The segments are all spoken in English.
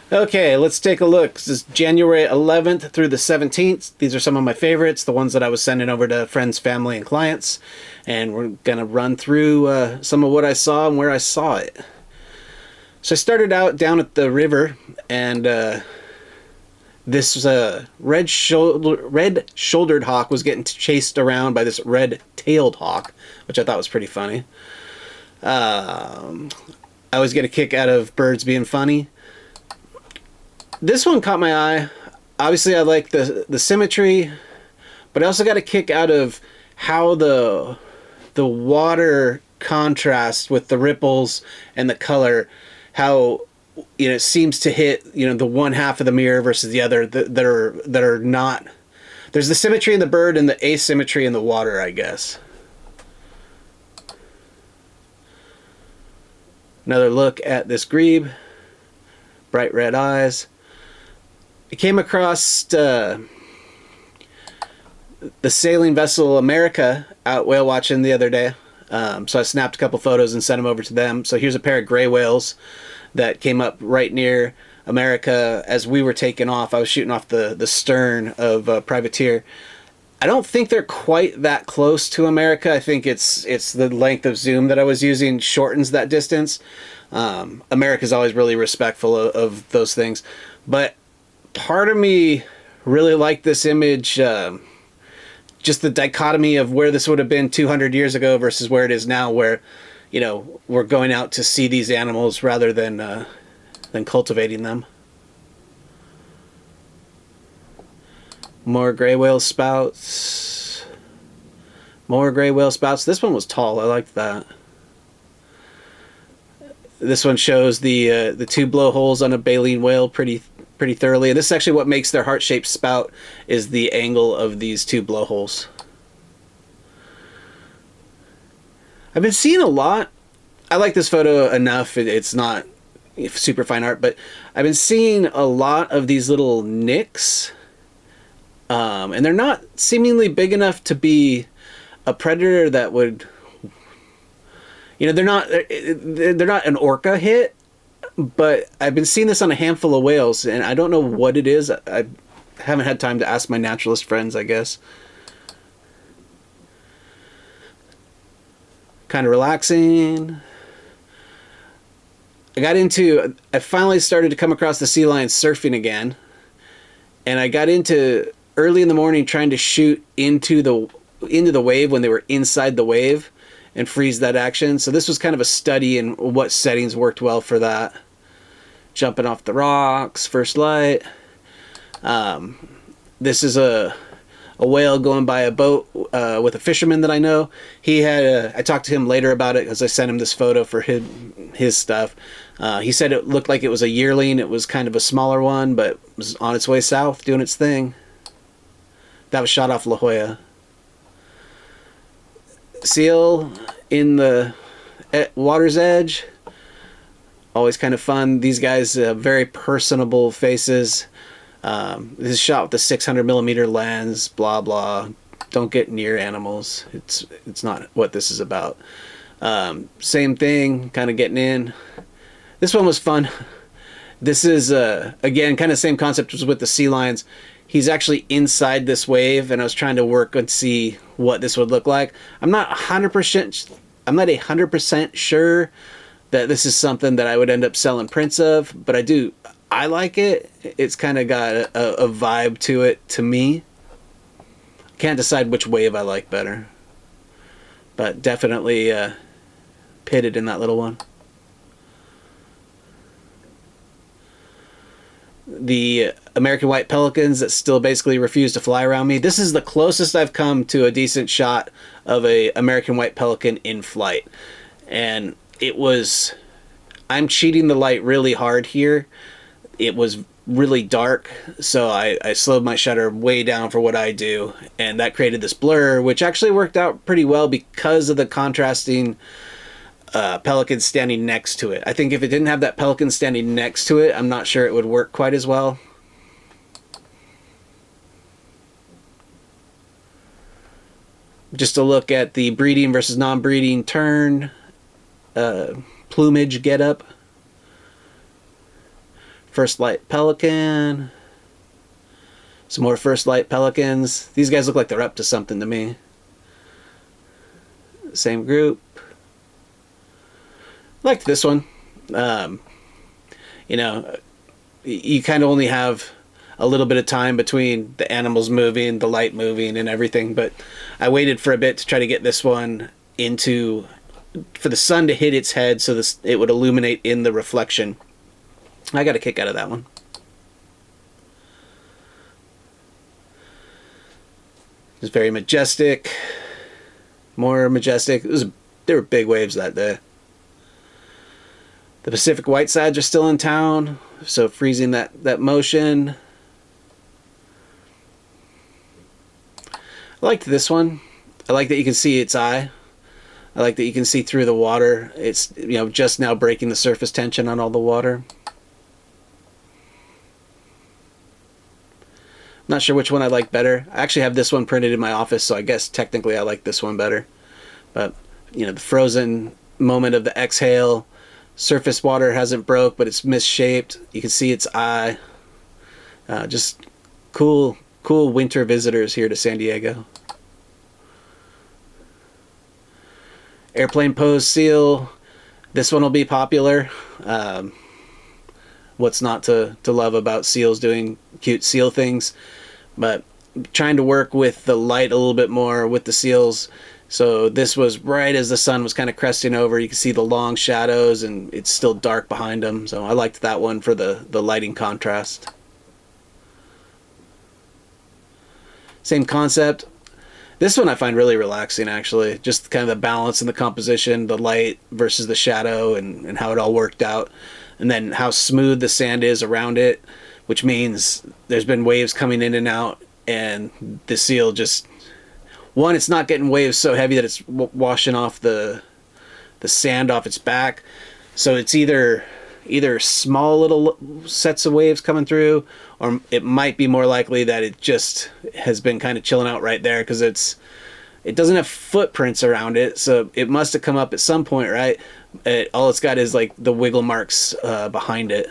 Okay, let's take a look. This is January 11th through the 17th. These are some of my favorites, the ones that I was sending over to friends, family, and clients. And we're going to run through some of what I saw and where I saw it. So I started out down at the river, and this red-shouldered hawk was getting chased around by this red-tailed hawk, which I thought was pretty funny. I always get a kick out of birds being funny. This one caught my eye. Obviously, I like the symmetry, but I also got a kick out of how the water contrasts with the ripples and the color. How it seems to hit the one half of the mirror versus the other that are not. There's the symmetry in the bird and the asymmetry in the water, I guess. Another look at this grebe. Bright red eyes. I came across the sailing vessel America out whale watching the other day. So I snapped a couple photos and sent them over to them. So here's a pair of gray whales that came up right near America as we were taking off. I was shooting off the stern of Privateer. I don't think they're quite that close to America. I think it's the length of zoom that I was using shortens that distance. America's always really respectful of those things. But part of me really liked this image, just the dichotomy of where this would have been 200 years ago versus where it is now, where, we're going out to see these animals rather than cultivating them. More gray whale spouts. More gray whale spouts. This one was tall. I liked that. This one shows the two blowholes on a baleen whale pretty thoroughly. And this is actually what makes their heart-shaped spout, is the angle of these two blowholes. I've been seeing a lot. I like this photo enough. It's not super fine art, but I've been seeing a lot of these little nicks. And they're not seemingly big enough to be a predator that would... they're not an orca hit, but I've been seeing this on a handful of whales, and I don't know what it is. I haven't had time to ask my naturalist friends, I guess. Kind of relaxing. I finally started to come across the sea lion surfing again, and I got into early in the morning trying to shoot into the wave when they were inside the wave and freeze that action. So this was kind of a study in what settings worked well for that. Jumping off the rocks, first light. This is a whale going by a boat with a fisherman that I know. I talked to him later about it because I sent him this photo for his stuff. He said it looked like it was a yearling. It was kind of a smaller one, but was on its way south doing its thing. That was shot off La Jolla. Seal in the water's edge. Always kind of fun. These guys very personable faces. This is shot with the 600mm lens. Blah blah. Don't get near animals. It's not what this is about. Same thing. Kind of getting in. This one was fun. This is again kind of same concept as with the sea lions. He's actually inside this wave, and I was trying to work and see what this would look like. I'm not 100% sure that this is something that I would end up selling prints of, but I like it. It's kind of got a vibe to it to me. Can't decide which wave I like better, but definitely pitted in that little one. The American white pelicans that still basically refuse to fly around me. This is the closest I've come to a decent shot of a American white pelican in flight. And I'm cheating the light really hard here. It was really dark, so I slowed my shutter way down for what I do, and that created this blur, which actually worked out pretty well because of the contrasting pelican standing next to it. I think if it didn't have that pelican standing next to it, I'm not sure it would work quite as well. Just a look at the breeding versus non-breeding tern plumage getup. First light pelican. Some more first light pelicans. These guys look like they're up to something to me. Same group. Liked this one. You know, you kind of only have a little bit of time between the animals moving, the light moving, and everything, but I waited for a bit to try to get this one for the sun to hit its head so it would illuminate in the reflection. I got a kick out of that one. It's very majestic. More majestic. There were big waves that day. The Pacific whitesides are still in town, so freezing that motion. I liked this one. I like that you can see its eye. I like that you can see through the water. It's, you know, just now breaking the surface tension on all the water. I'm not sure which one I like better. I actually have this one printed in my office, so I guess technically I like this one better. But, you know, the frozen moment of the exhale. Surface water hasn't broke, but it's misshaped. You can see its eye. Just cool winter visitors here to San Diego. Airplane pose seal. This one will be popular. What's not to love about seals doing cute seal things? But trying to work with the light a little bit more with the seals. So this was right as the sun was kind of cresting over. You can see the long shadows, and it's still dark behind them. So I liked that one for the lighting contrast. Same concept. This one I find really relaxing, actually. Just kind of the balance and the composition, the light versus the shadow, and how it all worked out. And then how smooth the sand is around it, which means there's been waves coming in and out, and the seal just... One, it's not getting waves so heavy that it's washing off the sand off its back. So it's either small little sets of waves coming through, or it might be more likely that it just has been kind of chilling out right there because it doesn't have footprints around it, so it must have come up at some point, right? All it's got is like the wiggle marks behind it.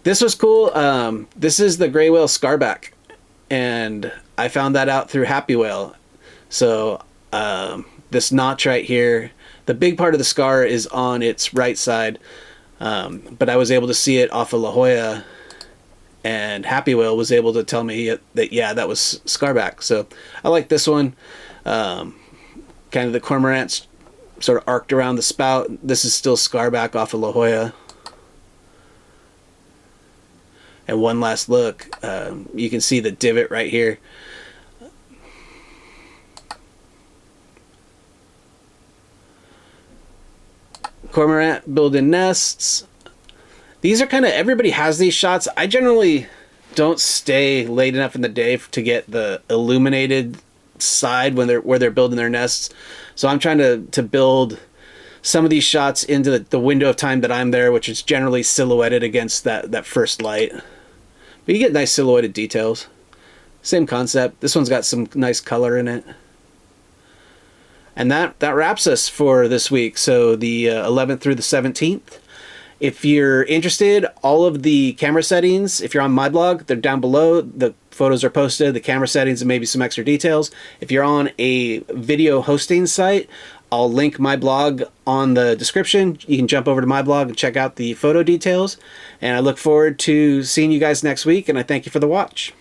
This was cool. This is the gray whale Scarback, and I found that out through Happy Whale. So this notch right here, the big part of the scar is on its right side, but I was able to see it off of La Jolla, and Happy Whale was able to tell me that, yeah, that was Scarback. So I like this one. Kind of the cormorants sort of arced around the spout. This is still Scarback off of La Jolla. And one last look, you can see the divot right here. Cormorant building nests. These are kind of, everybody has these shots. I generally don't stay late enough in the day to get the illuminated side where they're building their nests. So I'm trying to build some of these shots into the window of time that I'm there, which is generally silhouetted against that first light. But you get nice silhouetted details. Same concept. This one's got some nice color in it. And that wraps us for this week. So the 11th through the 17th. If you're interested, all of the camera settings, if you're on my blog, they're down below. The photos are posted, the camera settings, and maybe some extra details. If you're on a video hosting site, I'll link my blog on the description. You can jump over to my blog and check out the photo details. And I look forward to seeing you guys next week, and I thank you for the watch.